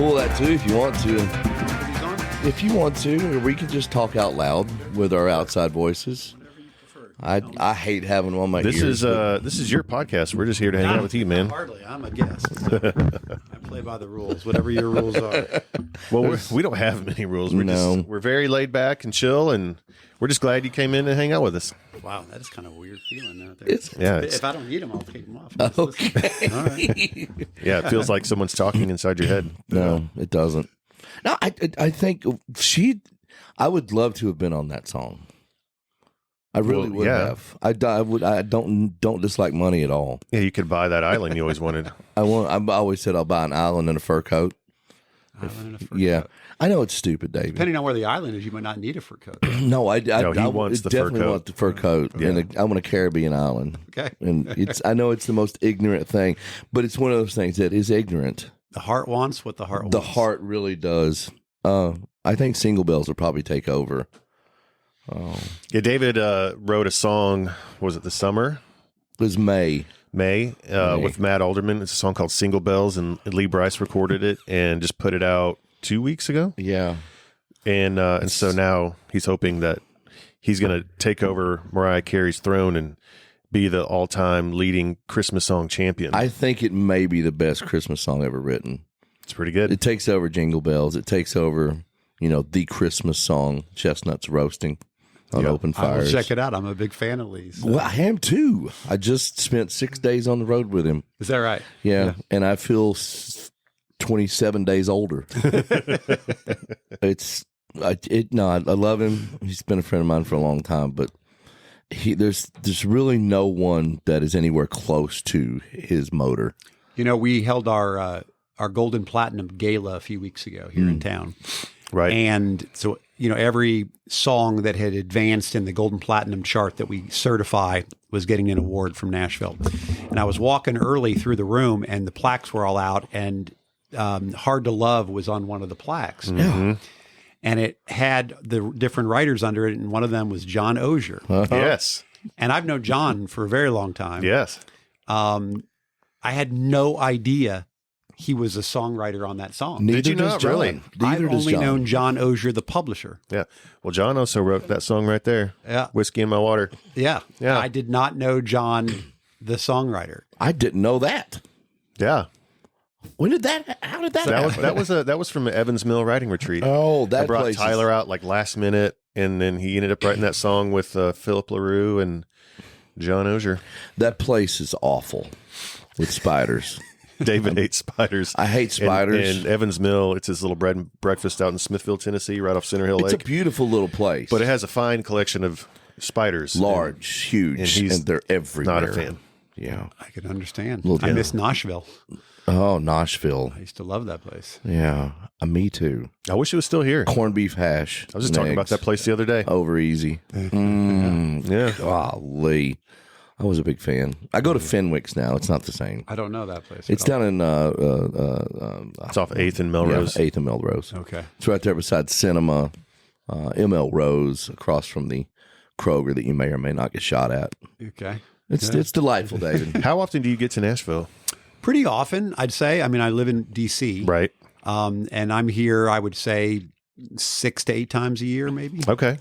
pull that too if you want to. If you want to, or we could just talk out loud with our outside voices. I hate having one on my ears. This is your podcast. We're just here to hang out with you, man. Hardly. I'm a guest. I play by the rules, whatever your rules are. Well, we don't have many rules. We're very laid back and chill, and we're just glad you came in and hang out with us. Wow, that is kind of a weird feeling out there. If I don't need them, I'll take them off. Okay. All right. Yeah, it feels like someone's talking inside your head. No, it doesn't. No, I think I would love to have been on that song. I really would have. I don't dislike money at all. Yeah, you could buy that island you always wanted. I always said I'll buy an island and a fur coat. Coat. I know it's stupid, David. Depending on where the island is, you might not need a fur coat. He wants the fur coat. Want the fur coat. Yeah. And I want a Caribbean island. Okay. And I know it's the most ignorant thing, but it's one of those things that is ignorant. The heart wants what the heart wants. The heart really does. I think Single Bells will probably take over. Yeah, David wrote a song, was it the summer? It was May. With Matt Alderman. It's a song called Single Bells, and Lee Bryce recorded it and just put it out 2 weeks ago. Yeah. And so now he's hoping that he's going to take over Mariah Carey's throne and be the all-time leading Christmas song champion. I think it may be the best Christmas song ever written. It's pretty good. It takes over Jingle Bells. It takes over, the Christmas song, Chestnuts Roasting on Open Fires. I will check it out. I'm a big fan of Lee's. Well, I am too. I just spent 6 days on the road with him. Is that right? Yeah. And I feel 27 days older. I love him. He's been a friend of mine for a long time, but there's really no one that is anywhere close to his motor. We held our Golden Platinum Gala a few weeks ago here in town. Right. And so, every song that had advanced in the Golden Platinum chart that we certify was getting an award from Nashville. And I was walking early through the room and the plaques were all out, and Hard to Love was on one of the plaques. Mm-hmm. And it had the different writers under it, and one of them was John Osier. Yes. And I've known John for a very long time. Yes. I had no idea he was a songwriter on that song. Did you not really? I've only known John Osier, the publisher. Yeah. Well, John also wrote that song right there. Yeah. Whiskey in My Water. Yeah. Yeah. I did not know John, the songwriter. I didn't know that. Yeah. How did that happen? That was from the Evans Mill writing retreat. Oh, that I brought place Tyler out like last minute, and then he ended up writing that song with Philip LaRue and John Osier. That place is awful with spiders. David hates spiders. I hate spiders. And Evans Mill, it's his little bread and breakfast out in Smithville, Tennessee, right off Center Hill Lake. It's a beautiful little place. But it has a fine collection of spiders. Large, huge, and they're everywhere. Not a fan. Yeah. I can understand. Well, I miss Nashville. Oh, Nashville. I used to love that place. Yeah. Me too. I wish it was still here. Corned beef hash. I was just talking about that place the other day. Over easy. Yeah. Golly. I was a big fan. I go to Fenwick's now. It's not the same. I don't know that place. It's down in It's off 8th and Melrose. Yeah, 8th and Melrose. Okay. It's right there beside Cinema, ML Rose, across from the Kroger that you may or may not get shot at. Okay. It's delightful, David. How often do you get to Nashville? Pretty often, I'd say. I mean, I live in D.C. Right. And I'm here, I would say, 6 to 8 times a year, maybe. Okay.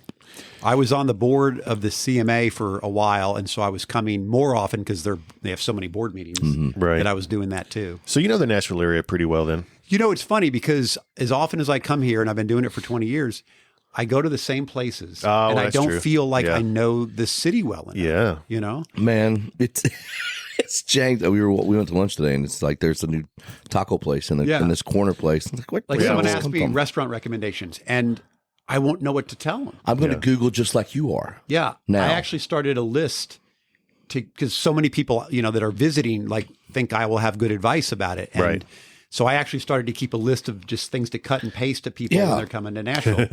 I was on the board of the CMA for a while, and so I was coming more often because they have so many board meetings Right. that I was doing that too. So you know the Nashville area pretty well then? It's funny because as often as I come here, and I've been doing it for 20 years, I go to the same places, and I don't true. feel like Yeah. I know the city well enough. Yeah. Man, it's changed. We went to lunch today, and it's like there's a new taco place in this corner place. I'm Like someone asked me restaurant recommendations, and I won't know what to tell them. I'm going to Google just like you are. Yeah. Now. I actually started a list because so many people, that are visiting, think I will have good advice about it. And Right. so I actually started to keep a list of just things to cut and paste to people when they're coming to Nashville.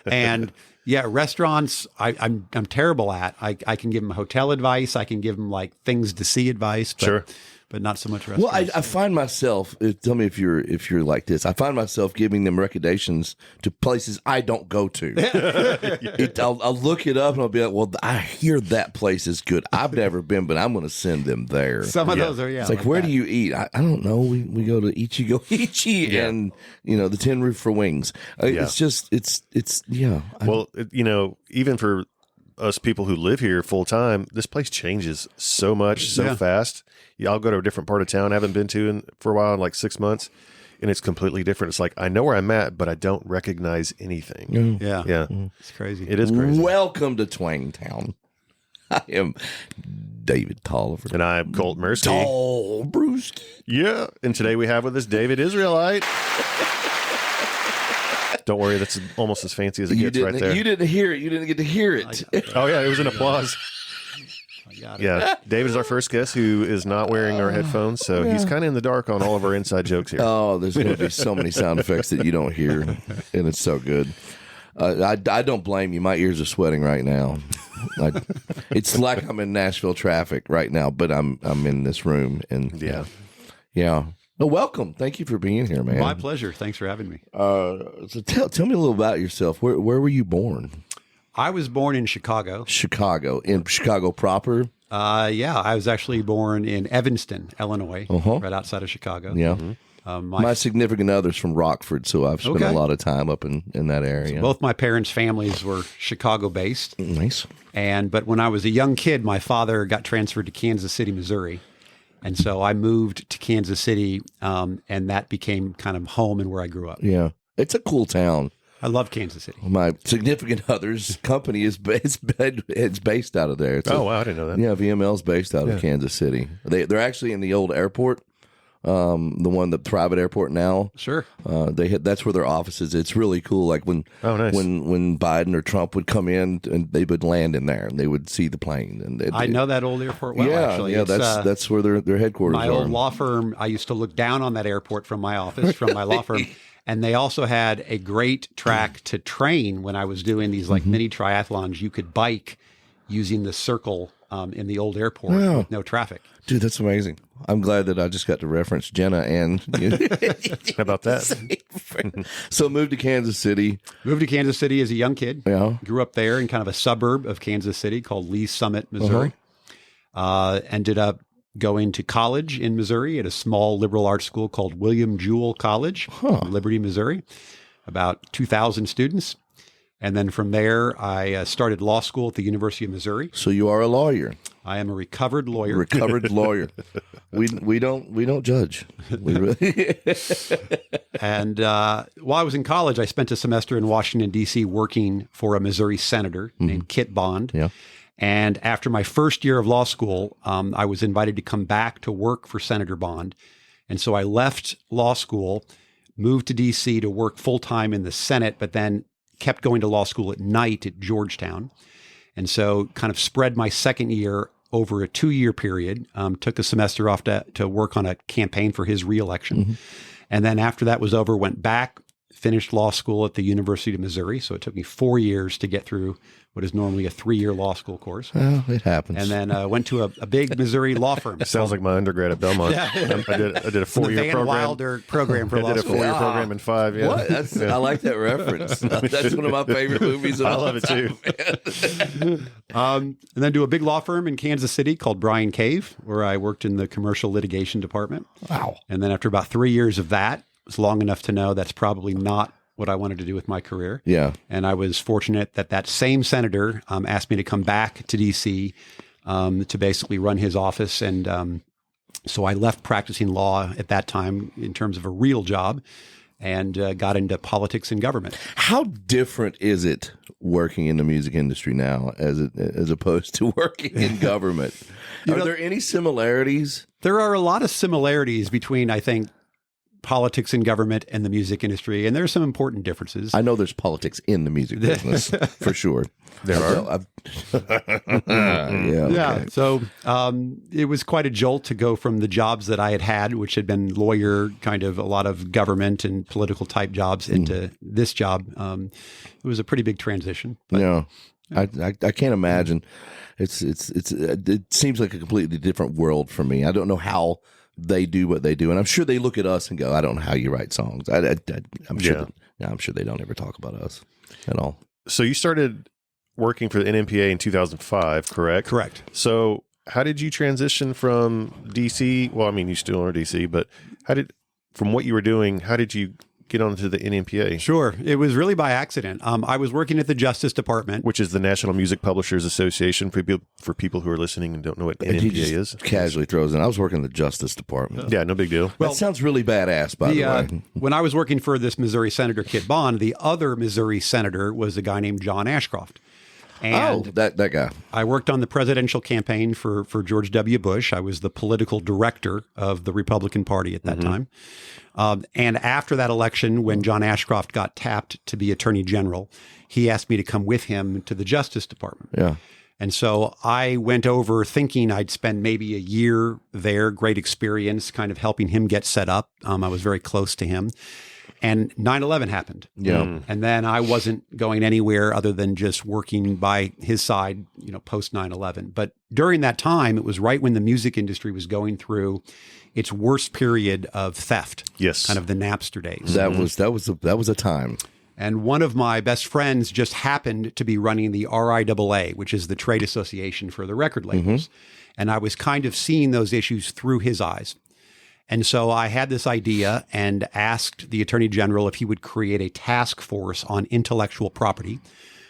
And restaurants, I'm terrible at. I can give them hotel advice. I can give them things to see advice. But Sure. but not so much Well, restaurants. I find myself. Tell me if you're like this. I find myself giving them recommendations to places I don't go to. I'll look it up and I'll be like, "Well, I hear that place is good. I've never been, but I'm going to send them there." Some of those are It's like where that. do you eat? I don't know. We go to Ichigo Ichi and the Tin Roof for Wings. It's just it's Well, even for us people who live here full time, this place changes so much so fast. Yeah, I'll go to a different part of town I haven't been to for a while, in like 6 months, and it's completely different. It's like I know where I'm at, but I don't recognize anything. Yeah. It's crazy. It is crazy. Welcome to Twangtown. I am David Tolliver. And I'm Colt Mirsky. Tall Brewski. Yeah. And today we have with us David Israelite. Don't worry, that's almost as fancy as it gets right there. You didn't hear it. You didn't get to hear it. Oh, yeah, it was an applause. I got it. Yeah, David is our first guest who is not wearing our headphones, so he's kind of in the dark on all of our inside jokes here. Oh, there's going to be so many sound effects that you don't hear, and it's so good. I don't blame you. My ears are sweating right now. It's like I'm in Nashville traffic right now, but I'm in this room, and yeah. Well, welcome. Thank you for being here, man. My pleasure. Thanks for having me. So tell me a little about yourself. Where were you born? I was born in Chicago. Chicago. In Chicago proper? I was actually born in Evanston, Illinois, Uh-huh. right outside of Chicago. Yeah. My My significant other's from Rockford, so I've spent Okay. a lot of time up in that area. both my parents' families were Chicago-based, Nice. but when I was a young kid, my father got transferred to Kansas City, Missouri, and so I moved to Kansas City, and that became kind of home and where I grew up. Yeah. It's a cool town. I love Kansas City. My significant other's company is it's based out of there. It's Wow, I didn't know that. Yeah, VML's based out of Kansas City. They're actually in the old airport, the private airport now. Sure. That's where their office is. It's really cool. Like when nice. when Biden or Trump would come in and they would land in there and they would see the plane. And I know that old airport well, actually. yeah, It's, that's where their headquarters my are. old law firm, I used to look down on that airport from my office, from my law firm. And they also had a great track to train when I was doing these like mini triathlons. You could bike using the circle in the old airport with no traffic. Dude, that's amazing. I'm glad that I just got to reference Jenna and How about that? So moved to Kansas City. Moved to Kansas City as a young kid. Yeah. Grew up there in kind of a suburb of Kansas City called Lee Summit, Missouri. Ended up going to college in Missouri at a small liberal arts school called William Jewell College in Liberty, Missouri. About 2,000 students. And then from there, I started law school at the University of Missouri. So you are a lawyer. I am a recovered lawyer. Recovered lawyer. We don't judge. We really And while I was in college, I spent a semester in Washington, D.C. working for a Missouri senator named Kit Bond. Yeah. And after my first year of law school, I was invited to come back to work for Senator Bond. And so I left law school, moved to D.C. to work full-time in the Senate, but then kept going to law school at night at Georgetown. And so kind of spread my second year over a 2-year period, took a semester off to work on a campaign for his reelection. And then after that was over, went back, finished law school at the University of Missouri. So it took me 4 years to get through what is normally a 3-year law school course. Well, it happens. And then went to a big Missouri law firm. Sounds like my undergrad at Belmont. I did a the 4-year Van program. Wilder program for I law did a school. 4-year program in 5. Yeah. What? I like that reference. That's one of my favorite movies. Of I all love it too. And then do a big law firm in Kansas City called Bryan Cave, where I worked in the commercial litigation department. Wow. And then after about 3 years of that, it was long enough to know that's probably not what I wanted to do with my career. Yeah. And I was fortunate that same senator asked me to come back to D.C. To basically run his office. And so I left practicing law at that time in terms of a real job and got into politics and government. How different is it working in the music industry now as opposed to working in government? Are there any similarities? There are a lot of similarities between, I think, politics and government and the music industry, and there are some important differences. I know there's politics in the music business for sure. There are. Yeah. So it was quite a jolt to go from the jobs that I had, which had been lawyer, kind of a lot of government and political type jobs, into this job. It was a pretty big transition. But, Yeah. I can't imagine. It seems like a completely different world for me. I don't know how they do what they do, and I'm sure they look at us and go, "I don't know how you write songs." I'm sure. I'm sure they don't ever talk about us at all. So you started working for the NMPA in 2005, correct? Correct. So how did you transition from DC? Well, I mean, you still are DC, but from what you were doing, how did you get onto the NMPA? Sure. It was really by accident. I was working at the Justice Department, which is the National Music Publishers Association, for people who are listening and don't know what NMPA is. Casually throws in, I was working in the Justice Department. Yeah, no big deal. Well, that sounds really badass, by the way. When I was working for this Missouri Senator, Kit Bond, the other Missouri Senator was a guy named John Ashcroft. And that guy. I worked on the presidential campaign for George W. Bush. I was the political director of the Republican Party at that time. And after that election, when John Ashcroft got tapped to be Attorney General, he asked me to come with him to the Justice Department. Yeah. And so I went over thinking I'd spend maybe a year there, great experience, kind of helping him get set up. I was very close to him. And 9/11 happened. Yeah. And then I wasn't going anywhere other than just working by his side, post 9/11. But during that time, it was right when the music industry was going through its worst period of theft. Yes. Kind of the Napster days. That was a time. And one of my best friends just happened to be running the RIAA, which is the trade association for the record labels. And I was kind of seeing those issues through his eyes. And so I had this idea and asked the Attorney General if he would create a task force on intellectual property,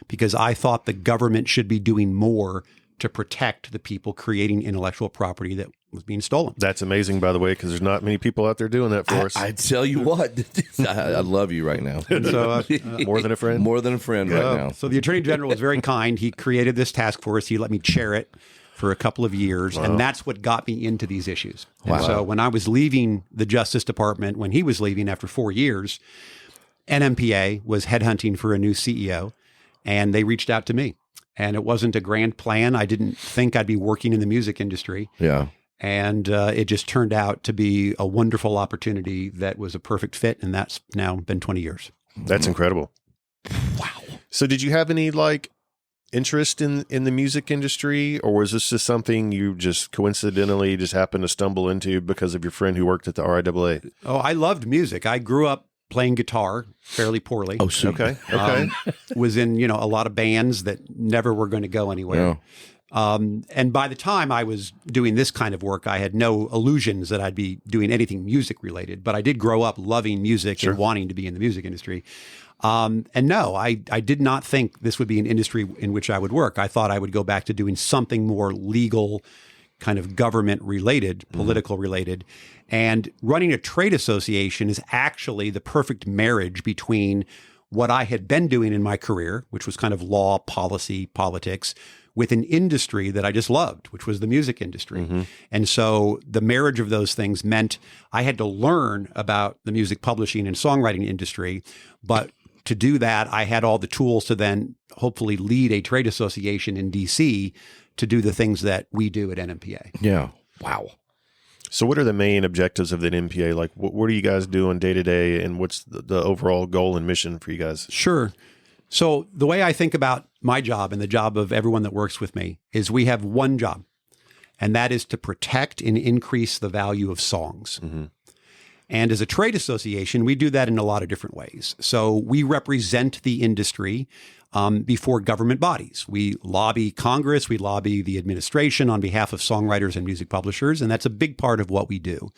because I thought the government should be doing more to protect the people creating intellectual property that was being stolen. That's amazing, by the way, because there's not many people out there doing that for us. I tell you what, I love you right now. So, more than a friend? More than a friend right now. So the Attorney General was very kind. He created this task force. He let me chair it for a couple of years, and that's what got me into these issues. And so when I was leaving the Justice Department, when he was leaving after 4 years, NMPA was headhunting for a new CEO, and they reached out to me. And it wasn't a grand plan. I didn't think I'd be working in the music industry. Yeah. And it just turned out to be a wonderful opportunity that was a perfect fit, and that's now been 20 years. That's incredible. Wow. So did you have any interest in the music industry, or was this just something you just coincidentally just happened to stumble into because of your friend who worked at the RIAA? Oh, I loved music. I grew up playing guitar fairly poorly. Oh, sweet. Okay. Was in, a lot of bands that never were going to go anywhere. Yeah. And by the time I was doing this kind of work, I had no illusions that I'd be doing anything music related, but I did grow up loving music and wanting to be in the music industry. And no, I did not think this would be an industry in which I would work. I thought I would go back to doing something more legal, kind of government related, political related. And running a trade association is actually the perfect marriage between what I had been doing in my career, which was kind of law, policy, politics, with an industry that I just loved, which was the music industry. And so the marriage of those things meant I had to learn about the music publishing and songwriting industry. But to do that, I had all the tools to then hopefully lead a trade association in DC to do the things that we do at NMPA. Yeah. Wow. So what are the main objectives of the NMPA? What are you guys doing day to day, and what's the overall goal and mission for you guys? Sure. So the way I think about my job and the job of everyone that works with me is we have one job, and that is to protect and increase the value of songs. And as a trade association, we do that in a lot of different ways. So we represent the industry before government bodies. We lobby Congress, we lobby the administration on behalf of songwriters and music publishers, and that's a big part of what we do.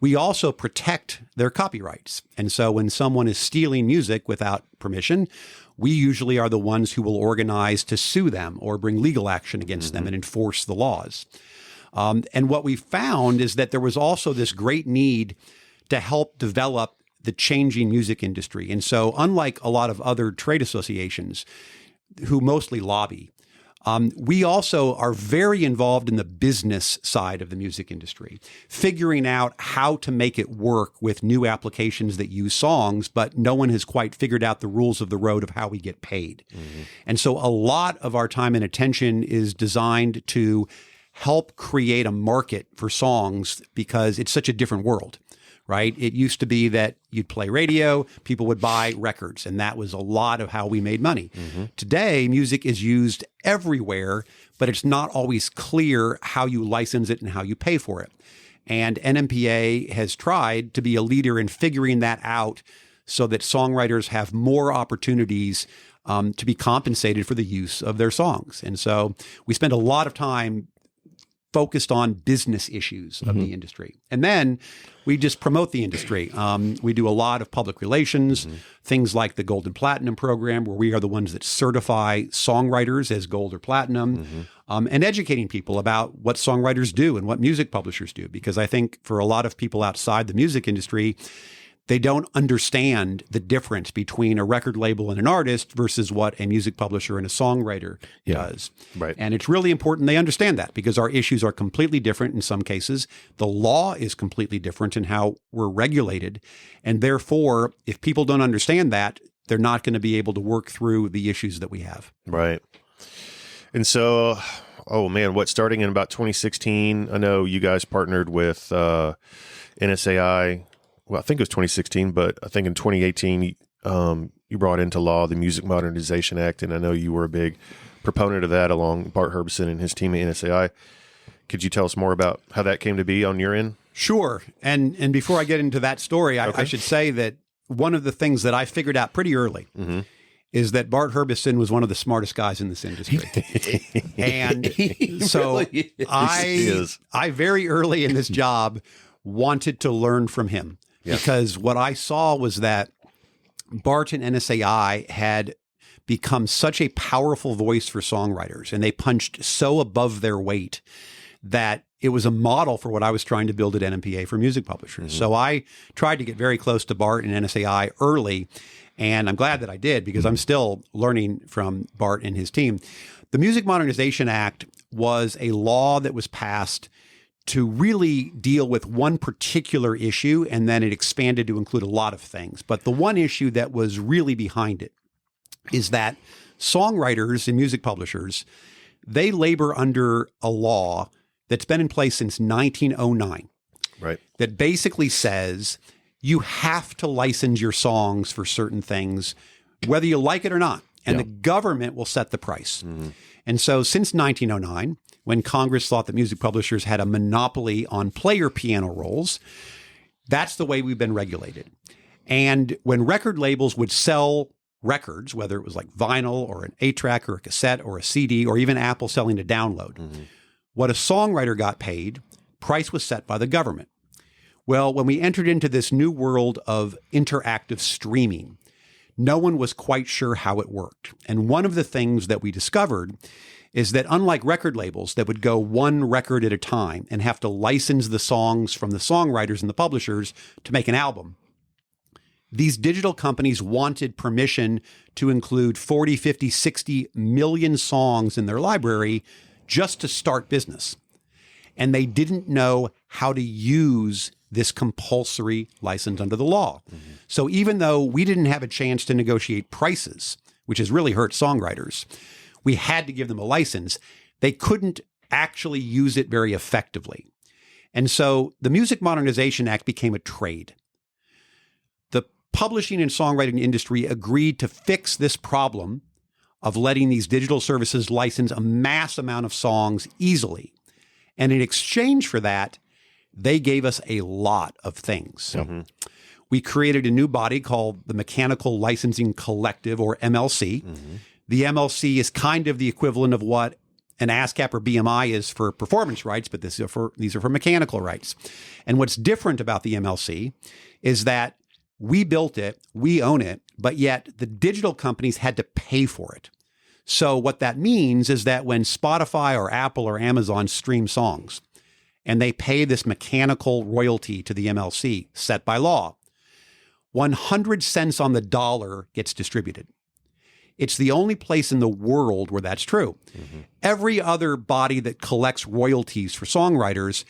We also protect their copyrights. And so when someone is stealing music without permission, we usually are the ones who will organize to sue them or bring legal action against them and enforce the laws. And what we found is that there was also this great need to help develop the changing music industry. And so unlike a lot of other trade associations who mostly lobby, we also are very involved in the business side of the music industry, figuring out how to make it work with new applications that use songs, but no one has quite figured out the rules of the road of how we get paid. And so a lot of our time and attention is designed to help create a market for songs because it's such a different world. right? It used to be that you'd play radio, people would buy records, and that was a lot of how we made money. Today, music is used everywhere, but it's not always clear how you license it and how you pay for it. And NMPA has tried to be a leader in figuring that out so that songwriters have more opportunities to be compensated for the use of their songs. And so we spend a lot of time focused on business issues of the industry. And then we just promote the industry. We do a lot of public relations, things like the Gold and Platinum program, where we are the ones that certify songwriters as gold or platinum, and educating people about what songwriters do and what music publishers do. Because I think for a lot of people outside the music industry, they don't understand the difference between a record label and an artist versus what a music publisher and a songwriter does. Right. And it's really important they understand that, because our issues are completely different in some cases. The law is completely different in how we're regulated. And therefore, if people don't understand that, they're not going to be able to work through the issues that we have. Right. And so, starting in about 2016, I know you guys partnered with NSAI. Well, I think it was 2016, but I think in 2018, you brought into law the Music Modernization Act, and I know you were a big proponent of that along Bart Herbison and his team at NSAI. Could you tell us more about how that came to be on your end? Sure. And before I get into that story, I should say that one of the things that I figured out pretty early is that Bart Herbison was one of the smartest guys in this industry. And so really I very early in this job wanted to learn from him. Because what I saw was that Bart and NSAI had become such a powerful voice for songwriters, and they punched so above their weight that it was a model for what I was trying to build at NMPA for music publishers. So I tried to get very close to Bart and NSAI early, and I'm glad that I did, because I'm still learning from Bart and his team. The Music Modernization Act was a law that was passed to really deal with one particular issue, and then it expanded to include a lot of things. But the one issue that was really behind it is that songwriters and music publishers, they labor under a law that's been in place since 1909. Right. That basically says you have to license your songs for certain things, whether you like it or not. And the government will set the price. And so since 1909, when Congress thought that music publishers had a monopoly on player piano rolls, that's the way we've been regulated. And when record labels would sell records, whether it was like vinyl or an 8-track or a cassette or a CD or even Apple selling a download, what a songwriter got paid, price was set by the government. Well, when we entered into this new world of interactive streaming, no one was quite sure how it worked. And one of the things that we discovered is that unlike record labels that would go one record at a time and have to license the songs from the songwriters and the publishers to make an album, these digital companies wanted permission to include 40, 50, 60 million songs in their library just to start business. And they didn't know how to use this compulsory license under the law. So even though we didn't have a chance to negotiate prices, which has really hurt songwriters, we had to give them a license. They couldn't actually use it very effectively. And so the Music Modernization Act became a trade. The publishing and songwriting industry agreed to fix this problem of letting these digital services license a mass amount of songs easily. And in exchange for that, they gave us a lot of things. We created a new body called the Mechanical Licensing Collective, or MLC. The MLC is kind of the equivalent of what an ASCAP or BMI is for performance rights, but these are for mechanical rights. And what's different about the MLC is that we built it, we own it, but yet the digital companies had to pay for it. So what that means is that when Spotify or Apple or Amazon stream songs and they pay this mechanical royalty to the MLC set by law, 100 cents on the dollar gets distributed. It's the only place in the world where that's true. Every other body that collects royalties for songwriters,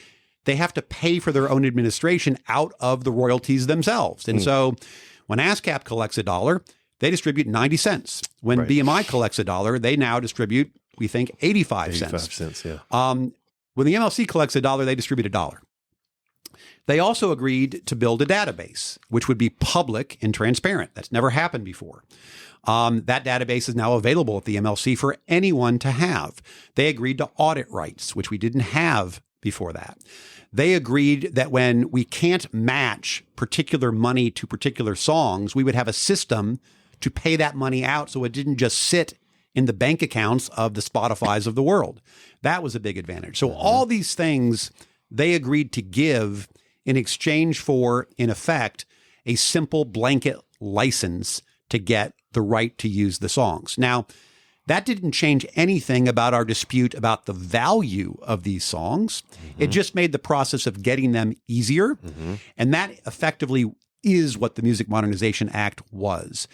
they have to pay for their own administration out of the royalties themselves. And so when ASCAP collects $1, they distribute 90 cents. When BMI collects $1, they now distribute, we think, 85 cents. 85 cents, yeah. When the MLC collects $1, they distribute $1. They also agreed to build a database, which would be public and transparent. That's never happened before. That database is now available at the MLC for anyone to have. They agreed to audit rights, which we didn't have before that. They agreed that when we can't match particular money to particular songs, we would have a system to pay that money out so it didn't just sit in the bank accounts of the Spotifys of the world. That was a big advantage. So all these things they agreed to give in exchange for, in effect, a simple blanket license to get the right to use the songs. Now, that didn't change anything about our dispute about the value of these songs. It just made the process of getting them easier. And that effectively is what the Music Modernization Act was.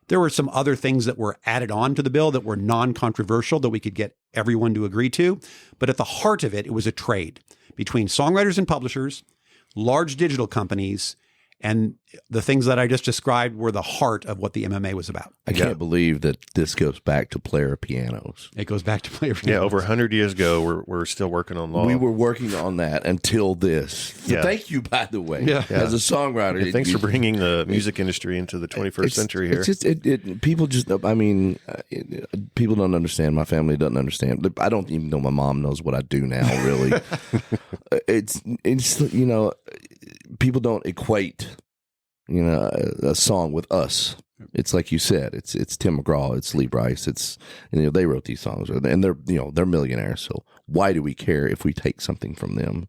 There were some other things that were added on to the bill that were non-controversial that we could get everyone to agree to. But at the heart of it, it was a trade between songwriters and publishers, large digital companies, and the things that I just described were the heart of what the MMA was about. I can't believe that this goes back to player pianos. It goes back to player pianos. Yeah, over 100 years ago, we're still working on law. We were working on that until this. So thank you, by the way, as a songwriter. Yeah, thanks for bringing the music industry into the 21st century here. It's just, people just, I mean, people don't understand. My family doesn't understand. I don't even know my mom knows what I do now, really. it's you know, people don't equate, you know, a song with us. It's like you said, it's Tim McGraw, it's Lee Brice, it's, you know, they wrote these songs, and they're, you know, they're millionaires. So why do we care if we take something from them?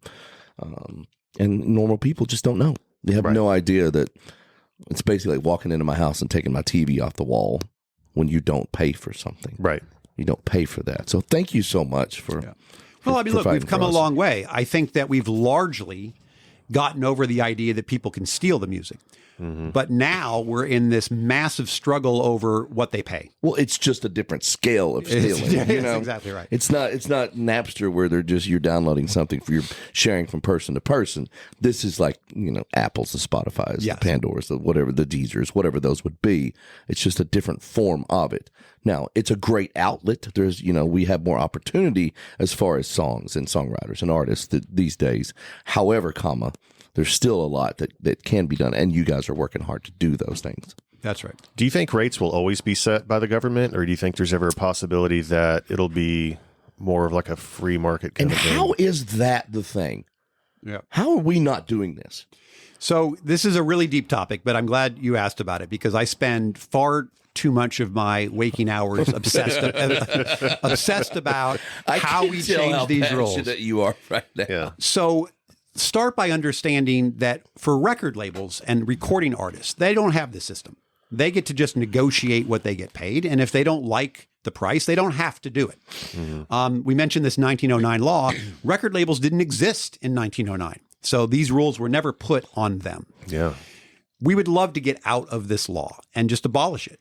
And normal people just don't know. They have no idea that it's basically like walking into my house and taking my TV off the wall when you don't pay for something. Right. You don't pay for that. So thank you so much for. Yeah. Well, I mean, look, we've come a long way. I think that we've largely gotten over the idea that people can steal the music. But now we're in this massive struggle over what they pay. Well, it's just a different scale of stealing. You know? That's exactly right. It's not Napster where you're downloading something for you're sharing from person to person. This is like, you know, Apple's, the Spotify's, the Pandora's, the whatever, the Deezers, whatever those would be. It's just a different form of it. Now, it's a great outlet. There's, you know, we have more opportunity as far as songs and songwriters and artists these days. However, there's still a lot that can be done, and you guys are working hard to do those things. That's right. Do you think rates will always be set by the government, or do you think there's ever a possibility that it'll be more of like a free market kind of thing? And how is that the thing? Yeah. How are we not doing this? So this is a really deep topic, but I'm glad you asked about it because I spend far too much of my waking hours obsessed about how we change these rules. That you are right now. Yeah. So start by understanding that for record labels and recording artists, they don't have this system. They get to just negotiate what they get paid. And if they don't like the price, they don't have to do it. We mentioned this 1909 law. Record labels didn't exist in 1909. So these rules were never put on them. Yeah. We would love to get out of this law and just abolish it.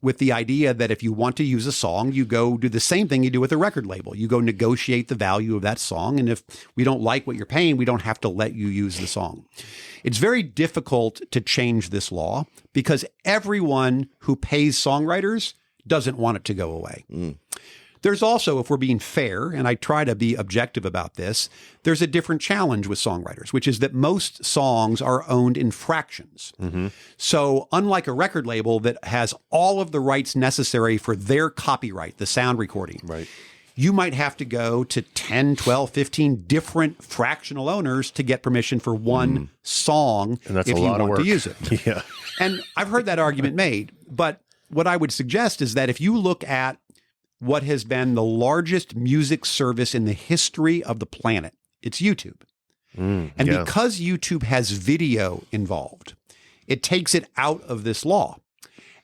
With the idea that if you want to use a song, you go do the same thing you do with a record label. You go negotiate the value of that song. And if we don't like what you're paying, we don't have to let you use the song. It's very difficult to change this law because everyone who pays songwriters doesn't want it to go away. There's also, if we're being fair, and I try to be objective about this, there's a different challenge with songwriters, which is that most songs are owned in fractions. So unlike a record label that has all of the rights necessary for their copyright, the sound recording, you might have to go to 10, 12, 15 different fractional owners to get permission for one song and that's if a you lot of want work. to use it. Yeah. And I've heard that argument made, but what I would suggest is that if you look at what has been the largest music service in the history of the planet, it's YouTube. And because YouTube has video involved, it takes it out of this law.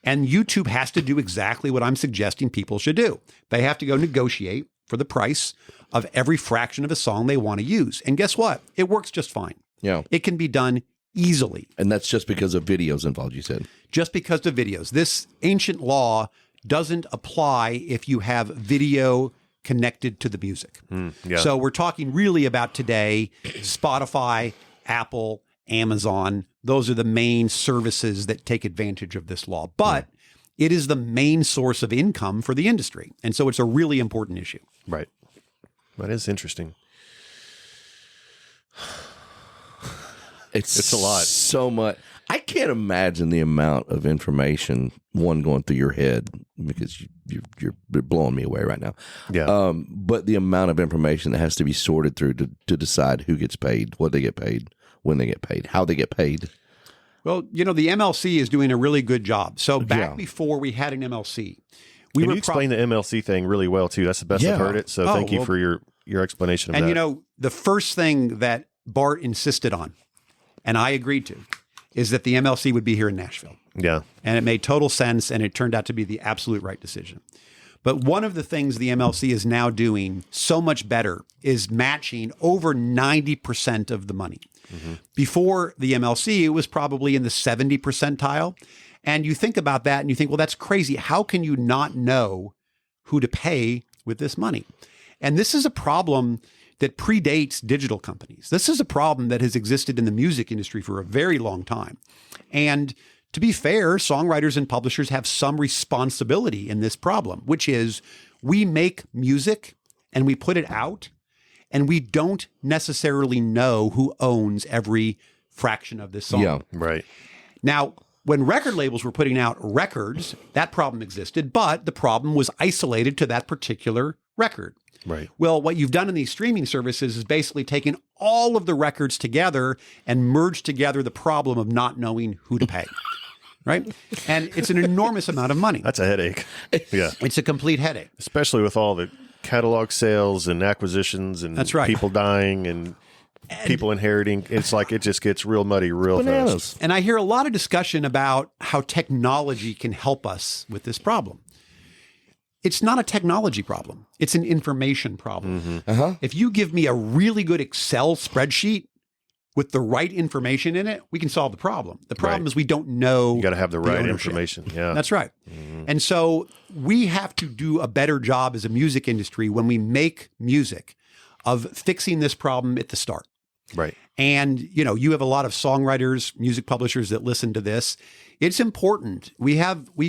And YouTube has to do exactly what I'm suggesting people should do. They have to go negotiate for the price of every fraction of a song they want to use. And guess what? It works just fine. Yeah. It can be done easily. And that's just because of videos involved, you said. Just because of videos. This ancient law doesn't apply if you have video connected to the music. So we're talking really about today, Spotify, Apple, Amazon. Those are the main services that take advantage of this law. But it is the main source of income for the industry. And so it's a really important issue. Right. That is interesting. It's a lot. So much. I can't imagine the amount of information going through your head, because you're blowing me away right now. Yeah. But the amount of information that has to be sorted through to decide who gets paid, what they get paid, when they get paid, how they get paid. Well, the MLC is doing a really good job. So back before we had an MLC, you explained the MLC thing really well too. That's the best I've heard it. So thank you for your explanation of that. And the first thing that Bart insisted on, and I agreed to, is that the MLC would be here in Nashville. Yeah. And it made total sense, and it turned out to be the absolute right decision. But one of the things the MLC is now doing so much better is matching over 90% of the money. Mm-hmm. Before the MLC, it was probably in the 70 percentile. And you think about that and you think, well, that's crazy. How can you not know who to pay with this money? And this is a problem that predates digital companies. This is a problem that has existed in the music industry for a very long time. And to be fair, songwriters and publishers have some responsibility in this problem, which is we make music and we put it out, and we don't necessarily know who owns every fraction of this song. Yeah, right. Now, when record labels were putting out records, that problem existed, but the problem was isolated to that particular record. Right. Well, what you've done in these streaming services is basically taken all of the records together and merged together the problem of not knowing who to pay. Right? And it's an enormous amount of money. That's a headache. Yeah. It's a complete headache. Especially with all the catalog sales and acquisitions and That's right. people dying and people inheriting. It's like it just gets real muddy real fast. And I hear a lot of discussion about how technology can help us with this problem. It's not a technology problem. It's an information problem. Mm-hmm. Uh-huh. If you give me a really good Excel spreadsheet with the right information in it, we can solve the problem. The problem is we don't know. You got to have the right ownership. information. Yeah. That's right. Mm-hmm. And so we have to do a better job as a music industry when we make music of fixing this problem at the start. Right. And, you have a lot of songwriters, music publishers that listen to this. It's important. We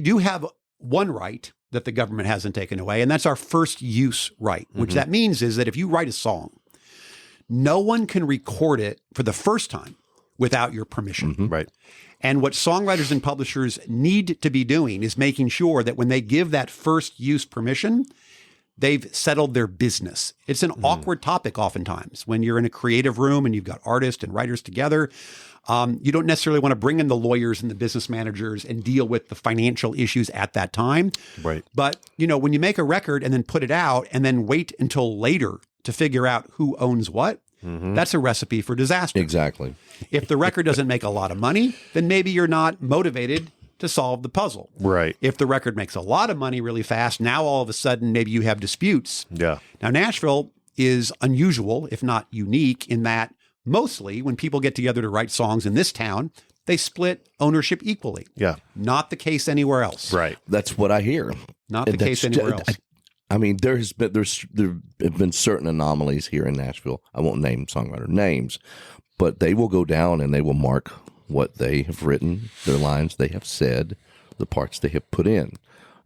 do have one right that the government hasn't taken away, and that's our first use right, which that means is that if you write a song, no one can record it for the first time without your permission. Mm-hmm. Right. And what songwriters and publishers need to be doing is making sure that when they give that first use permission, they've settled their business. It's an awkward topic oftentimes when you're in a creative room and you've got artists and writers together. You don't necessarily want to bring in the lawyers and the business managers and deal with the financial issues at that time. Right. But, when you make a record and then put it out and then wait until later to figure out who owns what, that's a recipe for disaster. Exactly. If the record doesn't make a lot of money, then maybe you're not motivated to solve the puzzle. Right. If the record makes a lot of money really fast, now all of a sudden maybe you have disputes. Yeah. Now, Nashville is unusual, if not unique, in that mostly when people get together to write songs in this town, they split ownership equally. Yeah. Not the case anywhere else. Right. That's what I hear. Not the case anywhere else. I mean, there have been certain anomalies here in Nashville. I won't name songwriter names, but they will go down and they will mark what they have written, their lines they have said, the parts they have put in.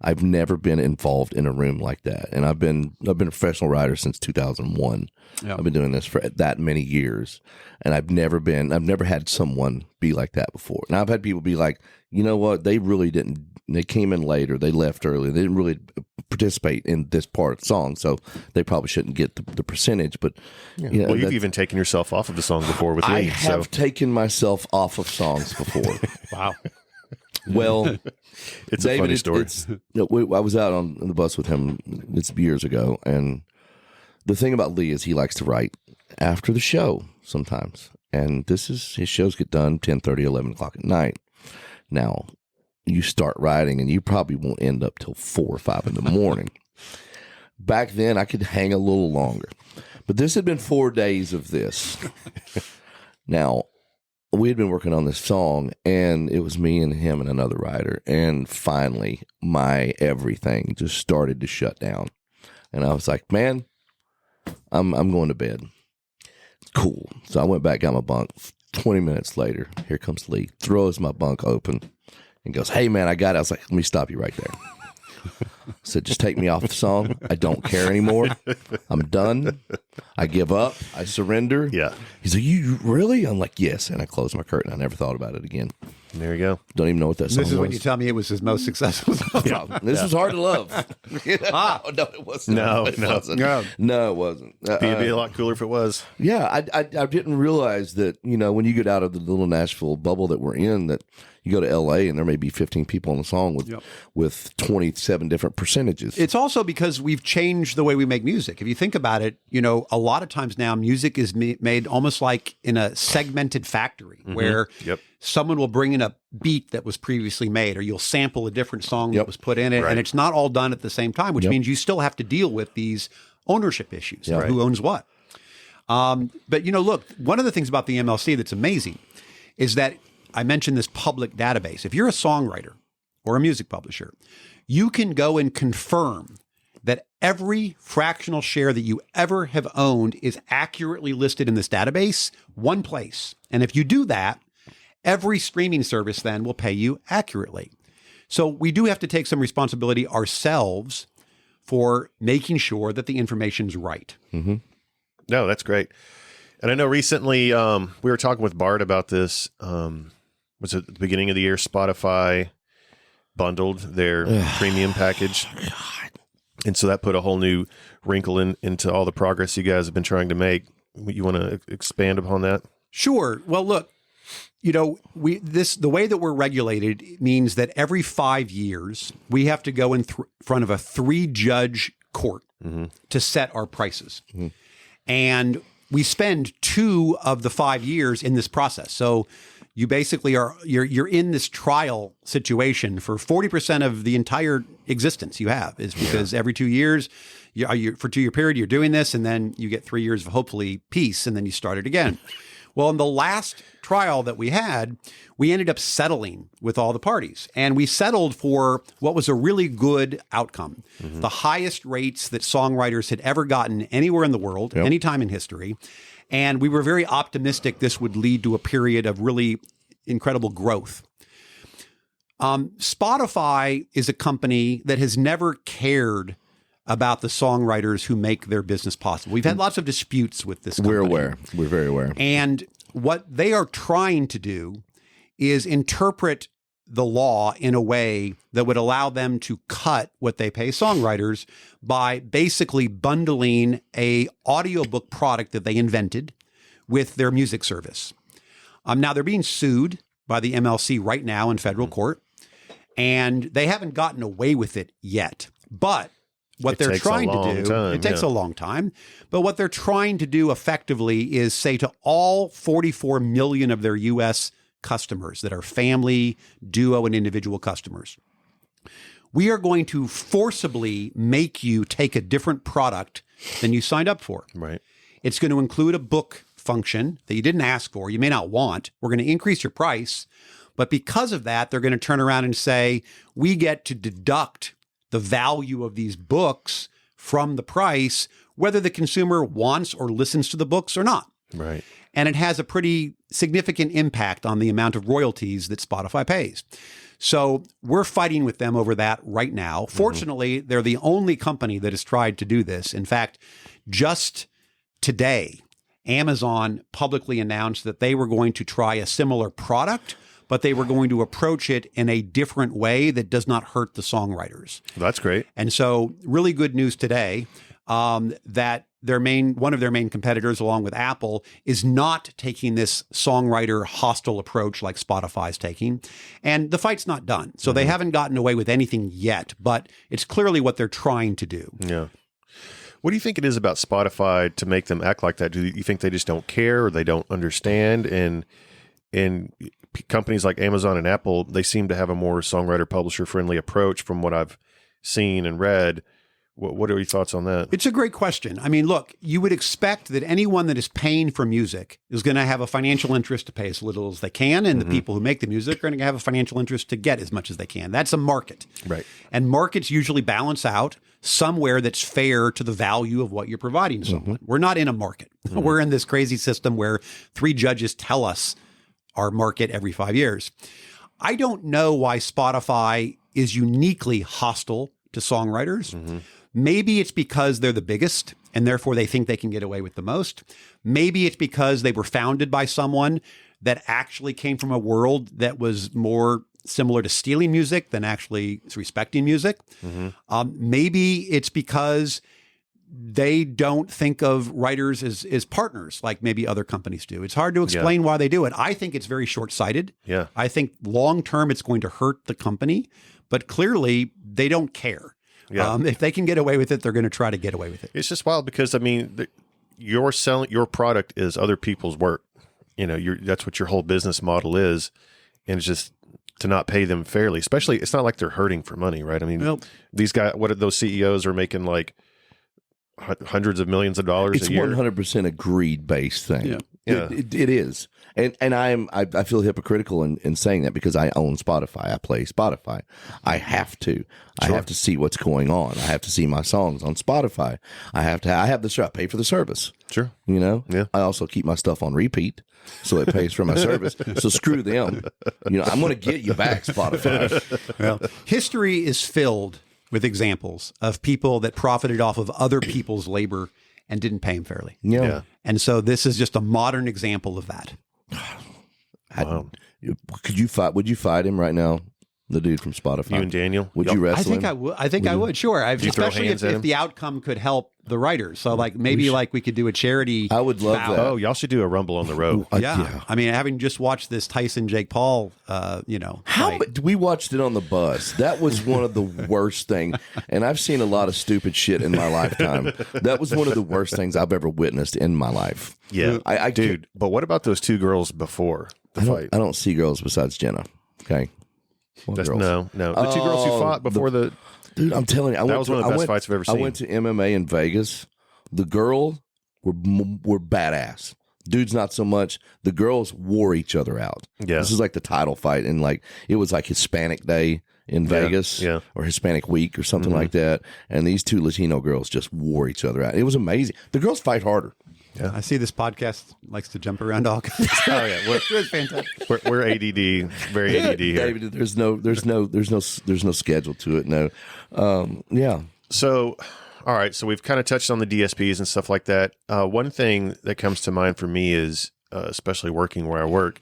I've never been involved in a room like that, and I've been a professional writer since 2001. I've been doing this for that many years, and I've never had someone be like that before. Now I've had people be like, you know what, they really didn't. They came in later, they left early, they didn't really participate in this part of the song, so they probably shouldn't get the percentage. But well, you've even taken yourself off of the song before with I lead. have taken myself off of songs before. Wow. Well, it's David, a funny story. I was out on the bus with him years ago, and the thing about Lee is he likes to write after the show sometimes, and his shows get done 10:30, 11 o'clock at night. Now, you start writing, and you probably won't end up till 4 or 5 in the morning. Back then, I could hang a little longer, but this had been 4 days of this. Now, we had been working on this song, and it was me and him and another writer. And finally, my everything just started to shut down. And I was like, man, I'm going to bed. Cool. So I went back, got my bunk. 20 minutes later, here comes Lee, throws my bunk open, and goes, hey, man, I got it. I was like, let me stop you right there. said, just take me off the song. I don't care anymore. I'm done. I give up. I surrender. Yeah. He's like, you really? I'm like, yes. And I closed my curtain. I never thought about it again. There you go. Don't even know what that song was. This is when you tell me it was his most successful song. Yeah. This was hard to love. No, it wasn't. No, it no. wasn't. No. No, it wasn't. It'd be a lot cooler if it was. Yeah, I didn't realize that, when you get out of the little Nashville bubble that we're in, that you go to L.A. and there may be 15 people on the song with 27 different percentages. It's also because we've changed the way we make music. If you think about it, a lot of times now music is made almost like in a segmented factory where someone will bring in a beat that was previously made, or you'll sample a different song that was put in it, and it's not all done at the same time, which means you still have to deal with these ownership issues, who owns what. But, look, one of the things about the MLC that's amazing is that I mentioned this public database. If you're a songwriter or a music publisher, you can go and confirm that every fractional share that you ever have owned is accurately listed in this database, one place. And if you do that, every streaming service then will pay you accurately. So we do have to take some responsibility ourselves for making sure that the information's right. Mm-hmm. No, that's great. And I know recently we were talking with Bart about this. Was it at the beginning of the year? Spotify bundled their premium package. And so that put a whole new wrinkle into all the progress you guys have been trying to make. You want to expand upon that? Sure. Well, look, the way that we're regulated means that every 5 years we have to go in front of a 3-judge court to set our prices. Mm-hmm. And we spend 2 of the 5 years in this process. So you basically you're in this trial situation for 40% of the entire existence you have, is because every 2 years, for 2-year period, you're doing this, and then you get 3 years of hopefully peace, and then you start it again. Well, in the last trial that we had, we ended up settling with all the parties, and we settled for what was a really good outcome. Mm-hmm. The highest rates that songwriters had ever gotten anywhere in the world, any time in history. And we were very optimistic this would lead to a period of really incredible growth. Spotify is a company that has never cared about the songwriters who make their business possible. We've had lots of disputes with this company. We're aware. We're very aware. And what they are trying to do is interpret the law in a way that would allow them to cut what they pay songwriters by basically bundling a audiobook product that they invented with their music service. Now they're being sued by the MLC right now in federal court, and they haven't gotten away with it yet. But what they're trying to do, it takes a long time, but what they're trying to do effectively is say to all 44 million of their U.S. customers that are family, duo, and individual customers, we are going to forcibly make you take a different product than you signed up for. Right. It's going to include a book function that you didn't ask for, you may not want. We're going to increase your price, but because of that, they're going to turn around and say, we get to deduct the value of these books from the price, whether the consumer wants or listens to the books or not. Right. And it has a pretty significant impact on the amount of royalties that Spotify pays. So we're fighting with them over that right now. Fortunately, they're the only company that has tried to do this. In fact, just today, Amazon publicly announced that they were going to try a similar product, but they were going to approach it in a different way that does not hurt the songwriters. That's great. And so really good news today that one of their main competitors, along with Apple, is not taking this songwriter hostile approach like Spotify's taking. And the fight's not done. So they haven't gotten away with anything yet, but it's clearly what they're trying to do. Yeah. What do you think it is about Spotify to make them act like that? Do you think they just don't care or they don't understand? And companies like Amazon and Apple, they seem to have a more songwriter publisher friendly approach from what I've seen and read. What are your thoughts on that? It's a great question. I mean, look, you would expect that anyone that is paying for music is going to have a financial interest to pay as little as they can, and the people who make the music are going to have a financial interest to get as much as they can. That's a market. Right. And markets usually balance out somewhere that's fair to the value of what you're providing to someone. We're not in a market. We're in this crazy system where 3 judges tell us our market every 5 years. I don't know why Spotify is uniquely hostile to songwriters. Maybe it's because they're the biggest and therefore they think they can get away with the most. Maybe it's because they were founded by someone that actually came from a world that was more similar to stealing music than actually respecting music. Maybe it's because they don't think of writers as partners like maybe other companies do. It's hard to explain why they do it. I think it's very short-sighted. Yeah. I think long-term it's going to hurt the company, but clearly they don't care. Yeah. If they can get away with it, they're going to try to get away with it. It's just wild because, I mean, you're selling, your product is other people's work. You know, that's what your whole business model is. And it's just to not pay them fairly, especially, it's not like they're hurting for money, right? I mean, these guys, those CEOs are making like hundreds of millions of dollars a year. It's 100% a greed-based thing. Yeah. It is. And I feel hypocritical in saying that because I own Spotify. I play Spotify. I have to. I have to see what's going on. I have to see my songs on Spotify. I have I pay for the service. Sure. You know? Yeah. I also keep my stuff on repeat, so it pays for my service. So screw them. You know, I'm going to get you back, Spotify. Well, history is filled with examples of people that profited off of other people's labor and didn't pay them fairly. Yeah. And so this is just a modern example of that. Wow. Would you fight him right now? The dude from Spotify. You and Daniel? Would you wrestle I think him? I would. I think I would. Sure. Especially if the outcome could help the writers. So like maybe we could do a charity. I would love bout. that. Oh, y'all should do a Rumble on the Road. Yeah. I mean, having just watched this Tyson Jake Paul, fight. We watched it on the bus. That was one of the worst things. And I've seen a lot of stupid shit in my lifetime. That was one of the worst things I've ever witnessed in my life. Yeah. Dude, but what about those two girls before the fight? I don't see girls besides Jenna. Okay. No. The two girls who fought before dude, I'm telling you, that was one of the best fights I've ever seen. I went to MMA in Vegas. The girls were badass. Dudes, not so much. The girls wore each other out. Yeah. This is like the title fight, and like it was like Hispanic Day in Vegas, or Hispanic Week or something like that. And these two Latino girls just wore each other out. It was amazing. The girls fight harder. Yeah. I see this podcast likes to jump around all kinds. Oh yeah, it's fantastic. We're ADD, very ADD here. David, there's no schedule to it. No, yeah. So, all right. So we've kind of touched on the DSPs and stuff like that. One thing that comes to mind for me is, especially working where I work,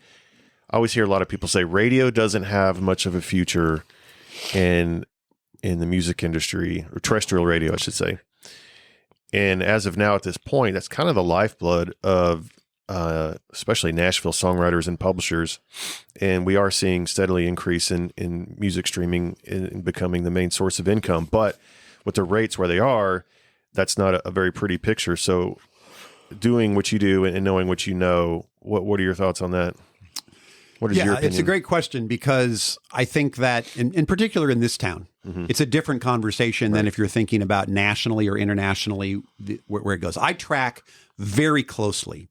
I always hear a lot of people say radio doesn't have much of a future in the music industry, or terrestrial radio, I should say. And as of now, at this point, that's kind of the lifeblood of especially Nashville songwriters and publishers. And we are seeing steadily increase in music streaming and becoming the main source of income. But with the rates where they are, that's not a very pretty picture. So doing what you do and knowing what you know, what are your thoughts on that? What is your opinion? It's a great question because I think that, in particular in this town, it's a different conversation than if you're thinking about nationally or internationally where it goes. I track very closely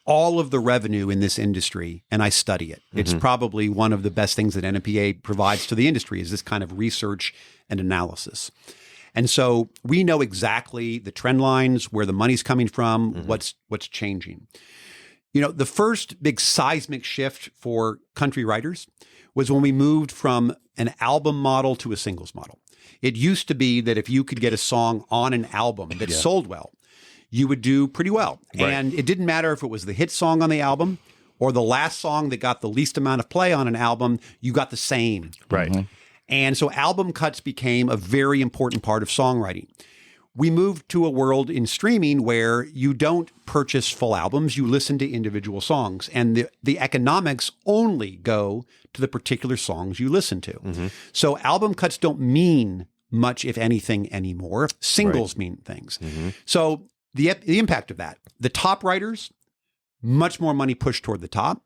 all of the revenue in this industry, and I study it. It's probably one of the best things that NMPA provides to the industry is this kind of research and analysis. And so we know exactly the trend lines, where the money's coming from, what's changing. You know, the first big seismic shift for country writers was when we moved from an album model to a singles model. It used to be that if you could get a song on an album that sold well, you would do pretty well. Right. And it didn't matter if it was the hit song on the album or the last song that got the least amount of play on an album, you got the same. Right. And so album cuts became a very important part of songwriting. We moved to a world in streaming where you don't purchase full albums, you listen to individual songs, and the economics only go to the particular songs you listen to. So album cuts don't mean much, if anything, anymore. Singles mean things. So the impact of that, the top writers, much more money pushed toward the top.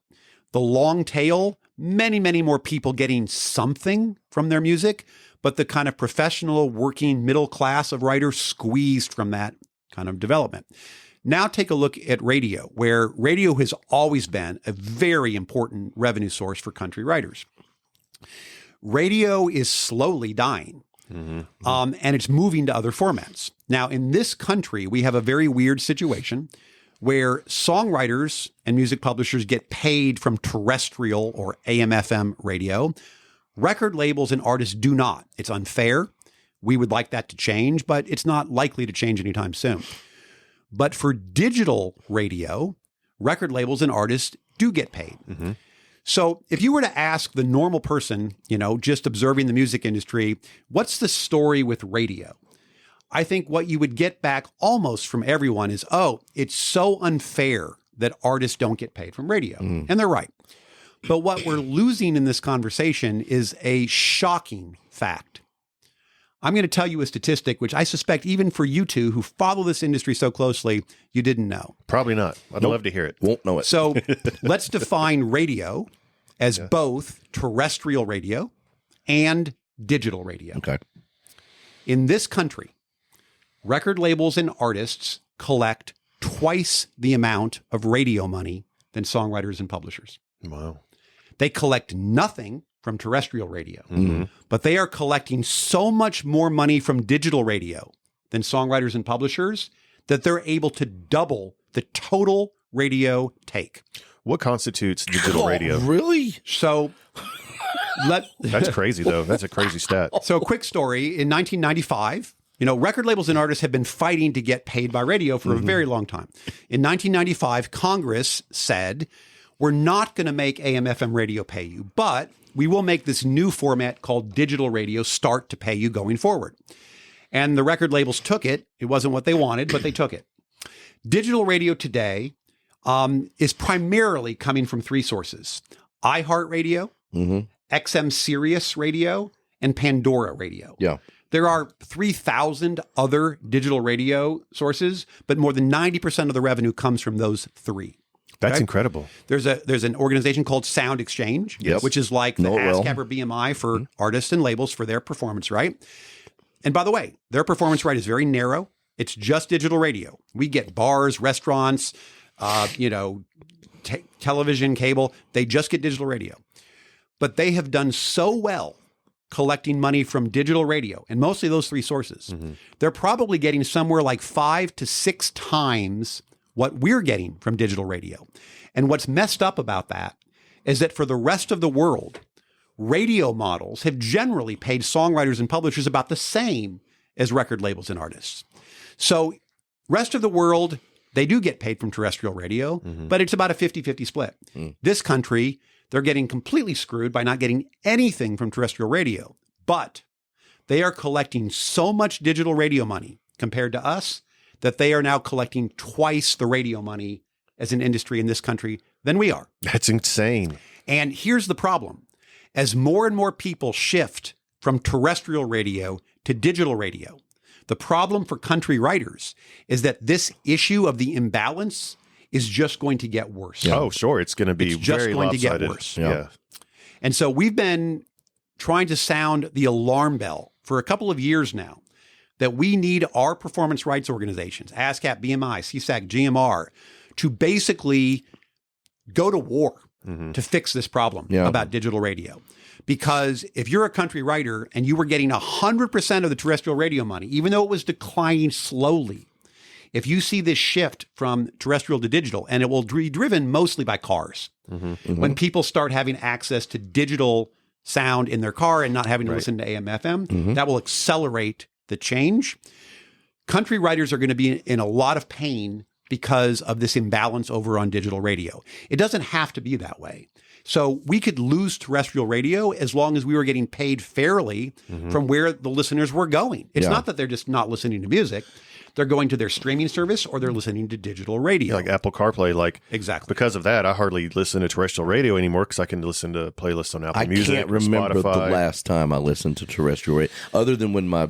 The long tail, many, many more people getting something from their music, but the kind of professional working middle class of writers squeezed from that kind of development. Now take a look at radio, where radio has always been a very important revenue source for country writers. Radio is slowly dying, and it's moving to other formats. Now, in this country, we have a very weird situation where songwriters and music publishers get paid from terrestrial or AM/FM radio. Record labels and artists do not. It's unfair. We would like that to change, but it's not likely to change anytime soon. But for digital radio, record labels and artists do get paid. Mm-hmm. So if you were to ask the normal person, just observing the music industry, what's the story with radio? I think what you would get back almost from everyone is, oh, it's so unfair that artists don't get paid from radio. And they're right. But what we're losing in this conversation is a shocking fact. I'm going to tell you a statistic, which I suspect even for you two who follow this industry so closely, you didn't know. Probably not. I'd love to hear it. Won't know it. So let's define radio as both terrestrial radio and digital radio. Okay. In this country, record labels and artists collect twice the amount of radio money than songwriters and publishers. Wow. They collect nothing from terrestrial radio, Mm-hmm. but they are collecting so much more money from digital radio than songwriters and publishers that they're able to double the total radio take. What constitutes digital radio? Really? So That's crazy, though. That's a crazy stat. So a quick story. In 1995, record labels and artists have been fighting to get paid by radio for a very long time. In 1995, Congress said, we're not going to make AM/FM radio pay you, but we will make this new format called digital radio start to pay you going forward. And the record labels took it. It wasn't what they wanted, but they took it. Digital radio today is primarily coming from three sources: iHeartRadio, XM Sirius Radio, and Pandora Radio. Yeah. There are 3,000 other digital radio sources, but more than 90% of the revenue comes from those three. That's Okay? incredible. There's an organization called Sound Exchange, Yes. which is like the Know it well. ASCAP or BMI for artists and labels for their performance right. And by the way, their performance right is very narrow. It's just digital radio. We get bars, restaurants, television, cable. They just get digital radio. But they have done so well collecting money from digital radio, and mostly those three sources. They're probably getting somewhere like 5 to 6 times what we're getting from digital radio. And what's messed up about that is that for the rest of the world, radio models have generally paid songwriters and publishers about the same as record labels and artists. So rest of the world, they do get paid from terrestrial radio, but it's about a 50-50 split. This country, they're getting completely screwed by not getting anything from terrestrial radio, but they are collecting so much digital radio money compared to us that they are now collecting twice the radio money as an industry in this country than we are. That's insane. And here's the problem. As more and more people shift from terrestrial radio to digital radio, the problem for country writers is that this issue of the imbalance is just going to get worse. Yeah. Oh, sure. It's going to be It's just very going to get lopsided. worse. Yeah. And so we've been trying to sound the alarm bell for a couple of years now that we need our performance rights organizations, ASCAP, BMI, CSAC, GMR, to basically go to war to fix this problem about digital radio. Because if you're a country writer and you were getting 100% of the terrestrial radio money, even though it was declining slowly, if you see this shift from terrestrial to digital, and it will be driven mostly by cars, when people start having access to digital sound in their car and not having to listen to AM, FM, that will accelerate the change. Country writers are going to be in a lot of pain because of this imbalance over on digital radio. It doesn't have to be that way. So we could lose terrestrial radio as long as we were getting paid fairly from where the listeners were going. It's not that they're just not listening to music. They're going to their streaming service or they're listening to digital radio. Like Apple CarPlay, exactly. Because of that, I hardly listen to terrestrial radio anymore because I can listen to playlists on Apple Music. I can't remember Spotify. the last time I listened to terrestrial radio, other than when my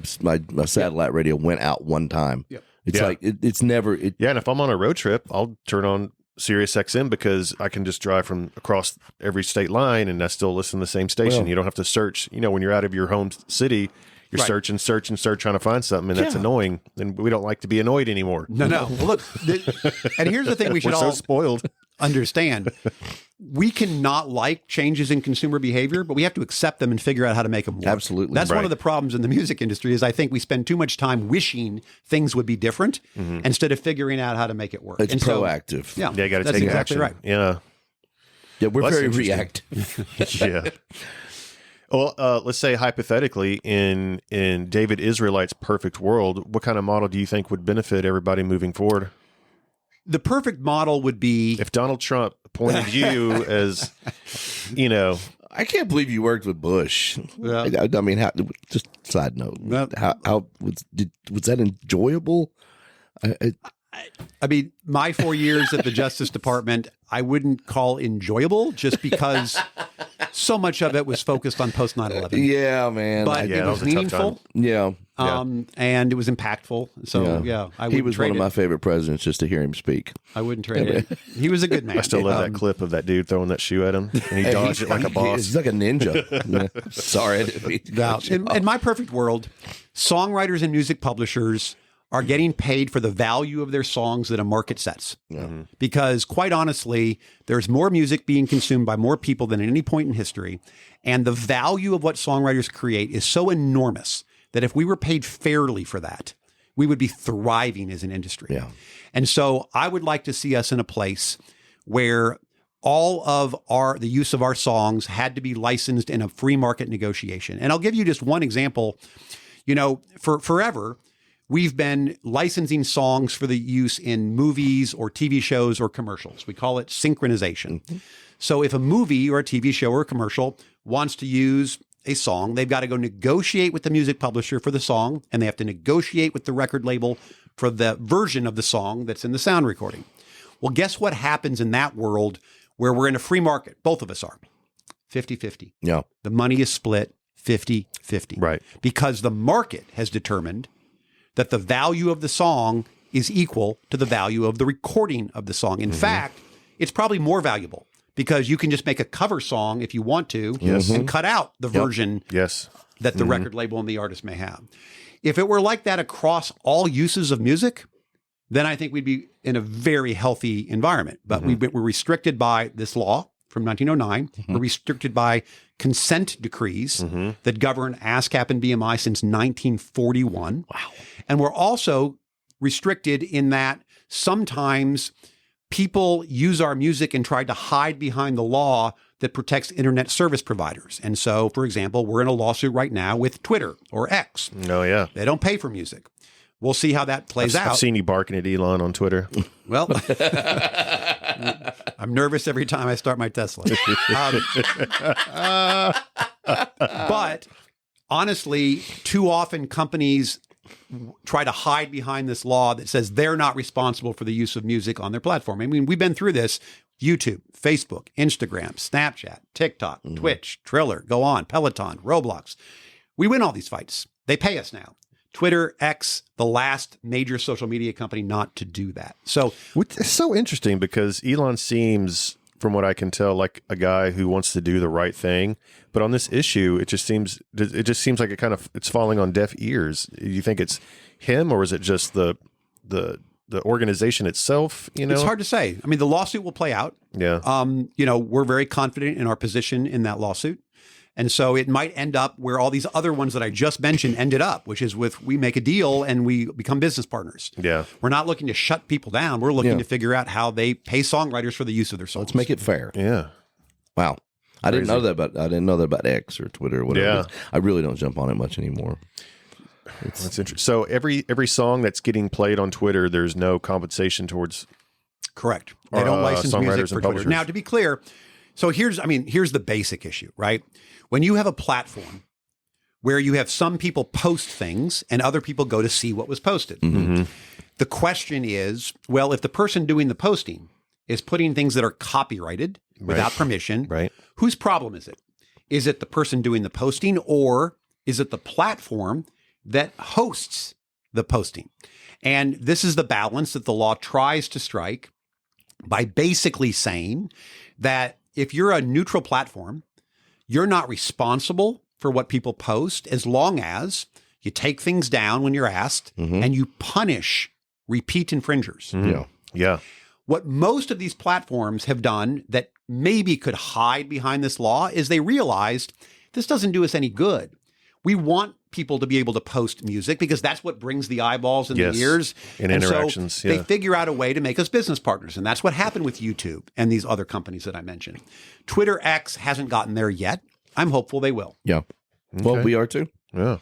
satellite radio went out one time. Yep. It's like it's never. Yeah, and if I'm on a road trip, I'll turn on Sirius XM because I can just drive from across every state line and I still listen to the same station. Well, you don't have to search. When you're out of your home city, you're search trying to find something, and that's annoying. And we don't like to be annoyed anymore. No. Well, look, and here's the thing we should We're all so spoiled. understand. We cannot like changes in consumer behavior, but we have to accept them and figure out how to make them work. Absolutely. That's one Right. of the problems in the music industry is I think we spend too much time wishing things would be different instead of figuring out how to make it work. It's And so- proactive. Yeah, Yeah, you got to that's take exactly action. right. Yeah. Yeah, we're Well, that's very interesting. reactive. Yeah. Well, let's say hypothetically, in David Israelite's perfect world, what kind of model do you think would benefit everybody moving forward? The perfect model would be If Donald Trump appointed you as, I can't believe you worked with Bush. Yeah. I mean, just side note, how was that enjoyable? I mean, my 4 years at the Justice Department, I wouldn't call enjoyable just because so much of it was focused on post 9/11. Yeah, man. But it was a tough meaningful. time. Yeah. And it was impactful. So, I He wouldn't was one trade of it. my favorite presidents just to hear him speak. I wouldn't trade it. He was a good man. I still love that clip of that dude throwing that shoe at him, and he dodged it like a boss. He's like a ninja. Sorry, I didn't mean to Now, cut you in my perfect world, songwriters and music publishers are getting paid for the value of their songs that a market sets. Because quite honestly, there's more music being consumed by more people than at any point in history. And the value of what songwriters create is so enormous that if we were paid fairly for that, we would be thriving as an industry. Yeah. And so I would like to see us in a place where all of the use of our songs had to be licensed in a free market negotiation. And I'll give you just one example. For forever, we've been licensing songs for the use in movies or TV shows or commercials. We call it synchronization. So if a movie or a TV show or a commercial wants to use a song, they've got to go negotiate with the music publisher for the song, and they have to negotiate with the record label for the version of the song that's in the sound recording. Well, guess what happens in that world where we're in a free market? Both of us are 50-50. Yeah. The money is split 50-50. Right. Because the market has determined that the value of the song is equal to the value of the recording of the song. In fact, it's probably more valuable because you can just make a cover song if you want to and cut out the version that the record label and the artist may have. If it were like that across all uses of music, then I think we'd be in a very healthy environment. But we're restricted by this law from 1909. We're restricted by consent decrees that govern ASCAP and BMI since 1941. Wow. And we're also restricted in that sometimes people use our music and try to hide behind the law that protects internet service providers. And so, for example, we're in a lawsuit right now with Twitter or X. Oh, yeah. They don't pay for music. We'll see how that plays out. I've seen you barking at Elon on Twitter. Well, I'm nervous every time I start my Tesla. But honestly, too often companies try to hide behind this law that says they're not responsible for the use of music on their platform. I mean, we've been through this. YouTube, Facebook, Instagram, Snapchat, TikTok, Twitch, Triller, go on, Peloton, Roblox. We win all these fights. They pay us now. Twitter, X, the last major social media company not to do that. So it's so interesting because Elon seems, from what I can tell, like a guy who wants to do the right thing. But on this issue, it just seems like it's falling on deaf ears. Do you think it's him, or is it just the organization itself? It's hard to say. I mean, the lawsuit will play out. Yeah. We're very confident in our position in that lawsuit. And so it might end up where all these other ones that I just mentioned ended up, which is we make a deal and we become business partners. Yeah. We're not looking to shut people down. We're looking to figure out how they pay songwriters for the use of their songs. Let's make it fair. Yeah. Wow. I didn't know that about X or Twitter or whatever. Yeah. I really don't jump on it much anymore. That's interesting. So every song that's getting played on Twitter, there's no compensation towards. Correct. They don't license music for Twitter. publishers. Now, to be clear, so here's the basic issue, right? When you have a platform where you have some people post things and other people go to see what was posted, the question is, well, if the person doing the posting is putting things that are copyrighted without permission, whose problem is it? Is it the person doing the posting, or is it the platform that hosts the posting? And this is the balance that the law tries to strike by basically saying that if you're a neutral platform, you're not responsible for what people post as long as you take things down when you're asked and you punish repeat infringers. Yeah. What most of these platforms have done that maybe could hide behind this law is they realized this doesn't do us any good. We want people to be able to post music because that's what brings the eyeballs and the ears and interactions. So they figure out a way to make us business partners. And that's what happened with YouTube and these other companies that I mentioned. Twitter X hasn't gotten there yet. I'm hopeful they will. Yeah. Well, we are too. Yeah.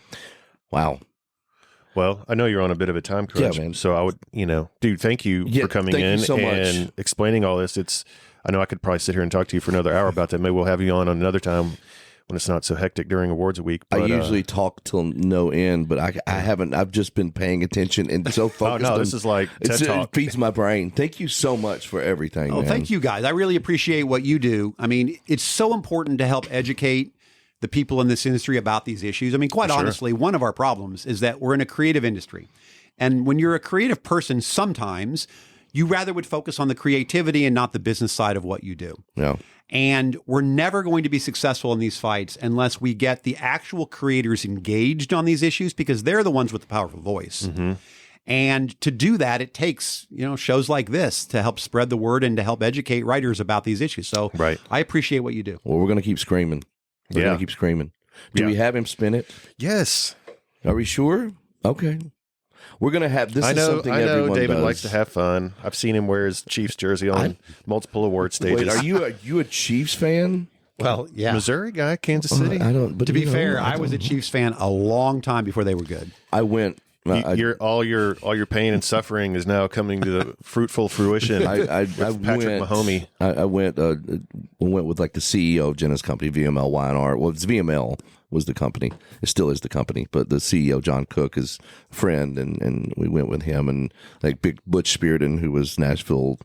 Wow. Well, I know you're on a bit of a time crunch, man. so I would, dude, thank you for coming in so and much. explaining all this. I know I could probably sit here and talk to you for another hour about that. Maybe we'll have you on another time when it's not so hectic during awards week. But, I usually talk till no end, but I haven't. I've just been paying attention and so focused. Oh, no, this is like TED Talk. It feeds my brain. Thank you so much for everything. Oh, man. thank you guys. I really appreciate what you do. I mean, it's so important to help educate the people in this industry about these issues. I mean, quite honestly, one of our problems is that we're in a creative industry. And when you're a creative person, sometimes you rather would focus on the creativity and not the business side of what you do. Yeah. And we're never going to be successful in these fights unless we get the actual creators engaged on these issues, because they're the ones with the powerful voice. Mm-hmm. And to do that, it takes, shows like this to help spread the word and to help educate writers about these issues. So I appreciate what you do. Well, we're going to keep screaming. We're going to keep screaming. Do we have him spin it? Yes. Are we sure? Okay. We're going to have this. I know David does. likes to have fun. I've seen him wear his Chiefs jersey on multiple award stages. Wait, are you a Chiefs fan? Well, yeah. Missouri guy, Kansas City. I don't. But to be fair, I was a Chiefs fan a long time before they were good. I went. All your pain and suffering is now coming to the fruitful fruition. I Patrick Mahomey. I went with like the CEO of Jenna's company, VML Y&R. Well, it's VML was the company. It still is the company, but the CEO, John Cook, is a friend, and we went with him and like Big Butch Spearden, who was Nashville,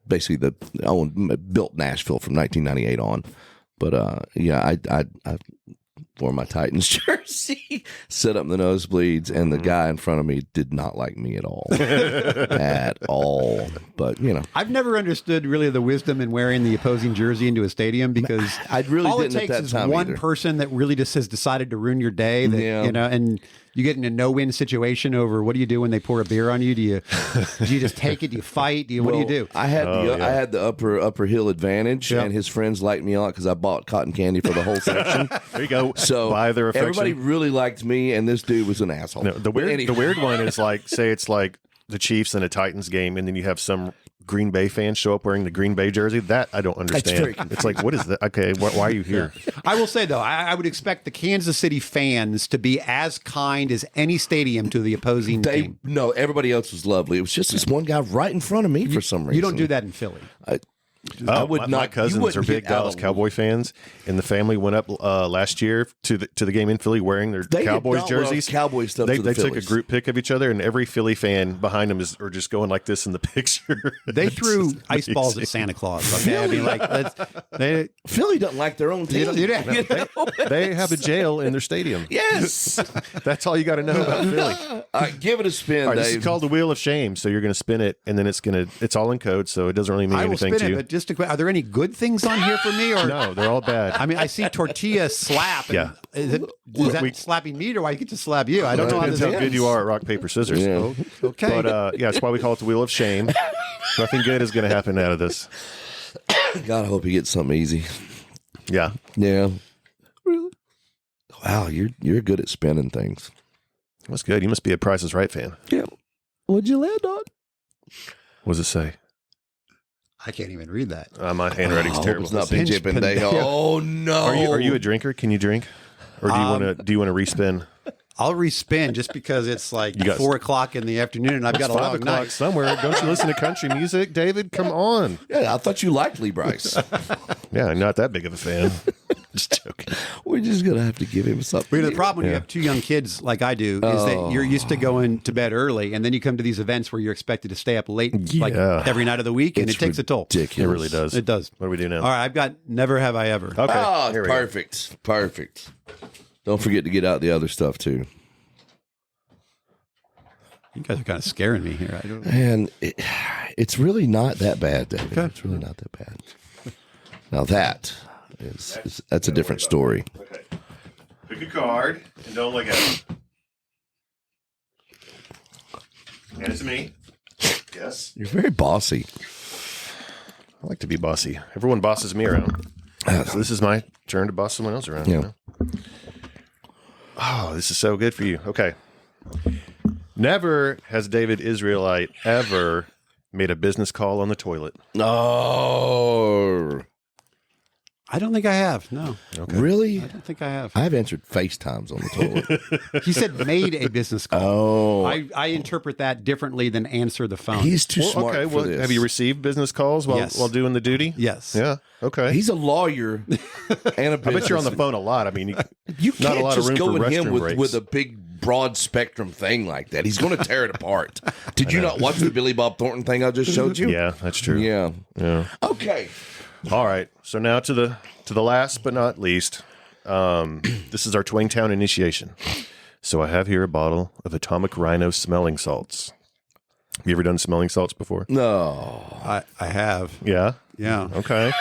basically built Nashville from 1998 on. But I wore my Titans jersey, set up in the nosebleeds, and the guy in front of me did not like me at all. At all. But, I've never understood really the wisdom in wearing the opposing jersey into a stadium, because I really all it didn't takes at that is time one either. person that really just has decided to ruin your day, and you get in a no-win situation over what do you do when they pour a beer on you? Do you just take it? Do you fight? What do you do? I had I had the upper hill advantage, and his friends liked me a lot because I bought cotton candy for the whole section. There you go. So buy their affection. Everybody really liked me, and this dude was an asshole. No, the weird one is like, say it's like the Chiefs and a Titans game, and then you have some Green Bay fans show up wearing the Green Bay jersey. That I don't understand. It's like, what is that? Okay, why are you here? I will say, though, I would expect the Kansas City fans to be as kind as any stadium to the opposing team. No, everybody else was lovely. It was just this one guy right in front of me for some reason. You don't do that in Philly. I would not. My cousins are big Dallas Cowboy fans, and the family went up last year to the game in Philly wearing their Cowboys jerseys. Cowboy stuff. They took a group pic of each other, and every Philly fan behind them are just going like this in the picture. They threw ice balls at Santa Claus. Okay? I mean, Philly doesn't like their own team. They have a jail in their stadium. Yes, that's all you got to know about Philly. All right, give it a spin, All right, Dave. this is called the Wheel of Shame. So you're going to spin it, and then it's all in code, so it doesn't really mean anything to you. But just are there any good things on here for me? Or no, they're all bad. I mean, I see tortilla slap. Yeah. Is that slapping meat, or I get to slap you? I don't know how Depends this how good you are at rock, paper, scissors. Yeah. Okay. But that's why we call it the Wheel of Shame. Nothing good is going to happen out of this. God, I hope he gets something easy. Yeah. Yeah. Really? Wow, you're good at spinning things. That's good. You must be a Price is Right fan. Yeah. What'd you land on? What does it say? I can't even read that. My handwriting's terrible. It's not Pinch Pinch Pendejo. Oh no! Are you a drinker? Can you drink, or do you want to respin? I'll respin just because it's like 4 o'clock in the afternoon and I've got a 5 long o'clock night. somewhere. Don't you listen to country music, David? Come on. Yeah, I thought you liked Lee Bryce. Yeah, I'm not that big of a fan. Just joking. We're just gonna have to give him something. But the problem when you have 2 young kids like I do is that you're used to going to bed early, and then you come to these events where you're expected to stay up late, like every night of the week, and it takes a toll. Ridiculous. It really does. It does. What do we do now? All right, I've got Never Have I Ever. Okay. Oh, here we go. perfect. Don't forget to get out the other stuff too. You guys are kind of scaring me here. I don't know. And it's really not that bad, David. Okay. It's really not that bad. Now that's a different story. Okay. Pick a card and don't look at it. Hand it to me. Yes. You're very bossy. I like to be bossy. Everyone bosses me around. So this is my turn to boss someone else around. Yeah. You know? Oh, this is so good for you. Okay. Never has David Israelite ever made a business call on the toilet. Oh. I don't think I have. No, Really? I don't think I have. I've answered FaceTimes on the toilet. He said made a business call. Oh. I interpret that differently than answer the phone. He's too smart Okay, for this. have you received business calls while Yes. while doing the duty? Yes. Yeah. Okay. He's a lawyer and a I bet you're on the phone a lot. I mean, You not can't a lot of just room go for at him restroom breaks. with a big, broad spectrum thing like that. He's going to tear it apart. Did you not watch the Billy Bob Thornton thing I just showed you? Yeah, that's true. Yeah. Yeah. Okay. All right. So now to the last but not least, this is our Twangtown initiation. So I have here a bottle of Atomic Rhino smelling salts. Have you ever done smelling salts before? No. I have. Yeah. Yeah. Okay.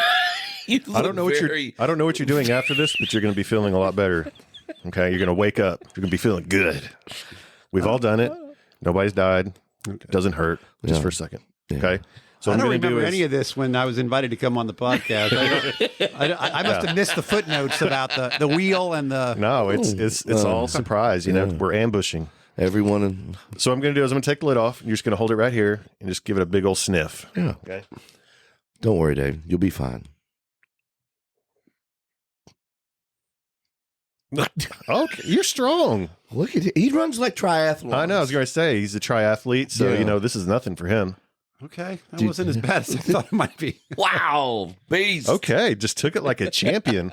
I don't know what you're doing after this, but you're going to be feeling a lot better. Okay, you're going to wake up. You're going to be feeling good. We've all done it. Nobody's died. It doesn't hurt, just for a second. Okay. So I what don't I'm gonna remember do any of this when I was invited to come on the podcast. I must have missed the footnotes about the wheel and the. No, it's all surprise. You know, we're ambushing. Everyone. So what I'm going to do is I'm going to take the lid off. And you're just going to hold it right here and just give it a big old sniff. Yeah. Okay. Don't worry, Dave. You'll be fine. Okay, you're strong. Look at it. He runs like triathlon. I know. I was going to say he's a triathlete, so Yeah. This is nothing for him. Okay, that wasn't as bad as I thought it might be. Wow. Beast. Okay, just took it like a champion.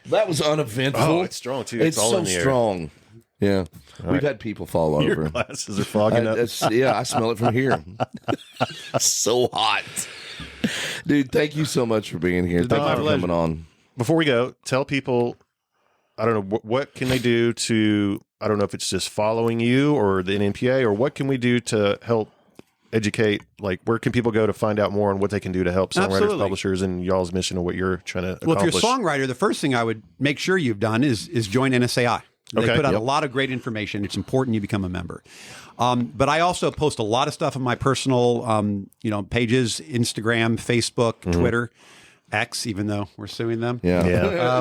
That was uneventful. Oh, it's strong too. It's all so in the air. strong. Yeah. We've right. had people fall over. Your glasses are fogging up. I smell it from here. So hot. Dude, thank you so much for being here. Thank you my for pleasure. coming on. Before we go, tell people, I don't know, what can they do to, I don't know if it's just following you or the NMPA, or what can we do to help educate? Like, where can people go to find out more on what they can do to help songwriters, Absolutely. publishers, and y'all's mission of what you're trying to Well, accomplish? if you're a songwriter, the first thing I would make sure you've done is join NSAI. They Okay. put out Yep. a lot of great information. It's important you become a member. But I also post a lot of stuff on my personal, pages: Instagram, Facebook, Twitter, X. Even though we're suing them, Yeah. Yeah.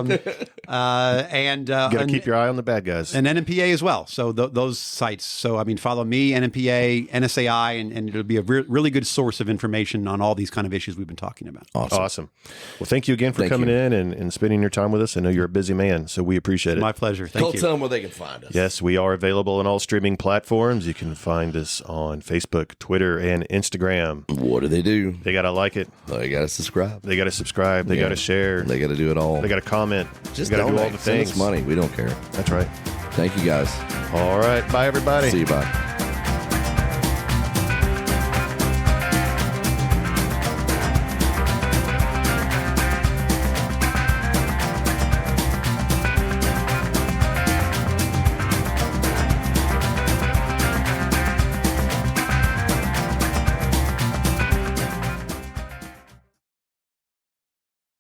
and Got to keep your eye on the bad guys. and NMPA as well. So those sites. So I mean, follow me, NMPA, NSAI, and it'll be a really good source of information on all these kind of issues we've been talking about. Awesome. Well, thank you again for Thank coming you. in and spending your time with us. I know you're a busy man, so we appreciate it. My pleasure. Thank Tell you. them where they can find us. Yes, we are available on all streaming platforms. You can find us on Facebook, Twitter, and Instagram. What do? They got to like it. They got to subscribe. They got to subscribe. They got to share. They got to do it all. They got to comment. Just got to do all donate. the Send things. us money. We don't care. That's right. Thank you, guys. All right. Bye, everybody. See you. Bye.